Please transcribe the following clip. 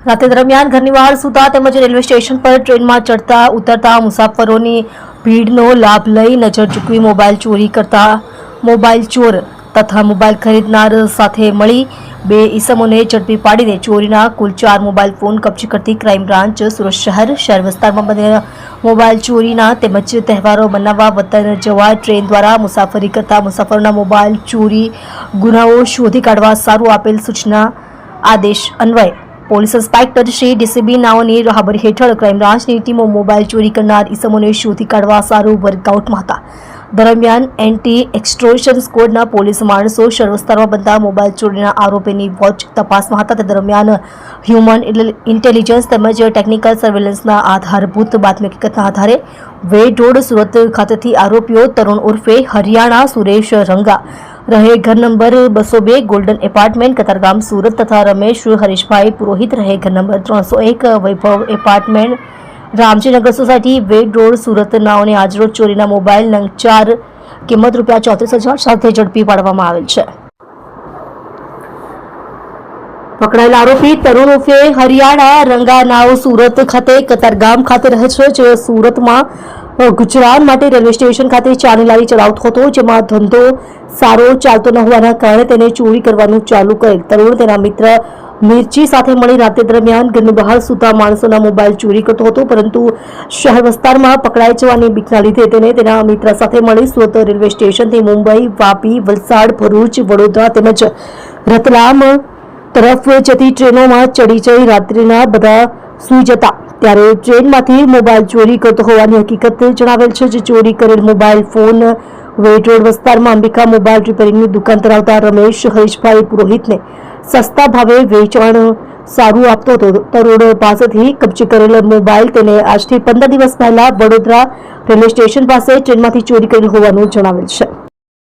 રાતે દરમિયાન ઘરની બહાર સૂતા તેમજ રેલવે સ્ટેશન પર ટ્રેનમાં ચડતા ઉતરતા મુસાફરોની ભીડનો લાભ લઈ નજર ચૂકવી મોબાઈલ ચોરી કરતા મોબાઈલ ચોર તથા મોબાઈલ ખરીદનાર સાથે મળી બે ઈસમોને ઝડપી પાડીને ચોરીના કુલ 4 મોબાઈલ ફોન કબજે કરતી ક્રાઇમ બ્રાન્ચ સુરત શહેર વિસ્તારમાં બનેલા મોબાઈલ ચોરીના તેમજ તહેવારો મનાવવા વતન જવા ટ્રેન દ્વારા મુસાફરી કરતા મુસાફરોના મોબાઈલ ચોરી ગુનાઓ શોધી કાઢવા સારું આપેલ સૂચના આદેશ અન્વયે પોલીસ ઇન્સ્પેક્ટર શ્રી ડીસીબી નાઓની રાહબરી હેઠળ ક્રાઇમ બ્રાન્ચની ટીમો મોબાઈલ ચોરી કરનાર ઈસમોને શોધી કાઢવા સારું વર્કઆઉટમાં હતા. દરમિયાન એન્ટી એક્સ્ટોર્શન સ્ક્વોડના પોલીસ માણસો શહેર વિસ્તારમાં બનતા મોબાઈલ ચોરીના આરોપીની વોચ તપાસમાં હતા. તે દરમિયાન હ્યુમન ઇન્ટેલિજન્સ તેમજ ટેકનિકલ સર્વેલન્સના આધારભૂત બાતમી હકીકતના આધારે વેડ રોડ સુરત ખાતેથી આરોપીઓ તરુણ ઉર્ફે હરિયાણા સુરેશ રંગા રહે ઘર number 202 golden apartment Katargam Surat તથા રમેશ હરીશભાઈ પુરોહિત રહે ઘર નંબર 301 વૈભવ એપાર્ટમેન્ટ રામજીનગર સોસાયટી વેડ રોડ સુરત નાઓને આજરોજ ચોરીના મોબાઈલ નંગ 4 કિંમત ₹34,000 સાથે ઝડપી પાડવામાં આવેલ છે. પકડાયેલ આરોપી તરુણ ઉર્ફે હરિયાણા રંગા નાવ સુરત ખાતે કતારગામ ખાતે રહે છે, જે સુરતમાં ગુજરાત માટે રેલવે સ્ટેશન ખાતે ચાની લારી ચલાવતો હતો, જેમાં ધંધો સારો ચાલતો ન હોવાના કારણે તેને ચોરી કરવાનું ચાલુ કરેલ. તરુણ તેના મિત્ર મિર્ચી સાથે મળી રાતે દરમિયાન ઘરની બહાર સૂતા માણસોના મોબાઈલ ચોરી કરતો હતો, પરંતુ શહેર વિસ્તારમાં પકડાઈ જવાની બીકના લીધે તેને તેના મિત્ર સાથે મળી સુરત રેલવે સ્ટેશનથી મુંબઈ, વાપી, વલસાડ, ભરૂચ, વડોદરા તેમજ રતલામ તરફ જતી ટ્રેનોમાં ચડી જઈ રાત્રિના બધા સૂઈ જતા ત્યારે ટ્રેનમાંથી મોબાઈલ ચોરી કરતો હોવાની હકીકત જણાવેલ છે. જે ચોરી કરેલ મોબાઈલ ફોન વેડ રોડ વિસ્તારમાં અંબિકા મોબાઈલ રિપેરિંગની દુકાન ધરાવતા રમેશ હરીશભાઈ પુરોહિતને સસ્તા ભાવે વેચાણ સારું આપતો હતો. તરુણ પાસેથી કબજે કરેલ મોબાઈલ તેને આજથી 15 દિવસ પહેલા વડોદરા રેલવે સ્ટેશન પાસે ટ્રેનમાંથી ચોરી કરેલ હોવાનું જણાવેલ છે.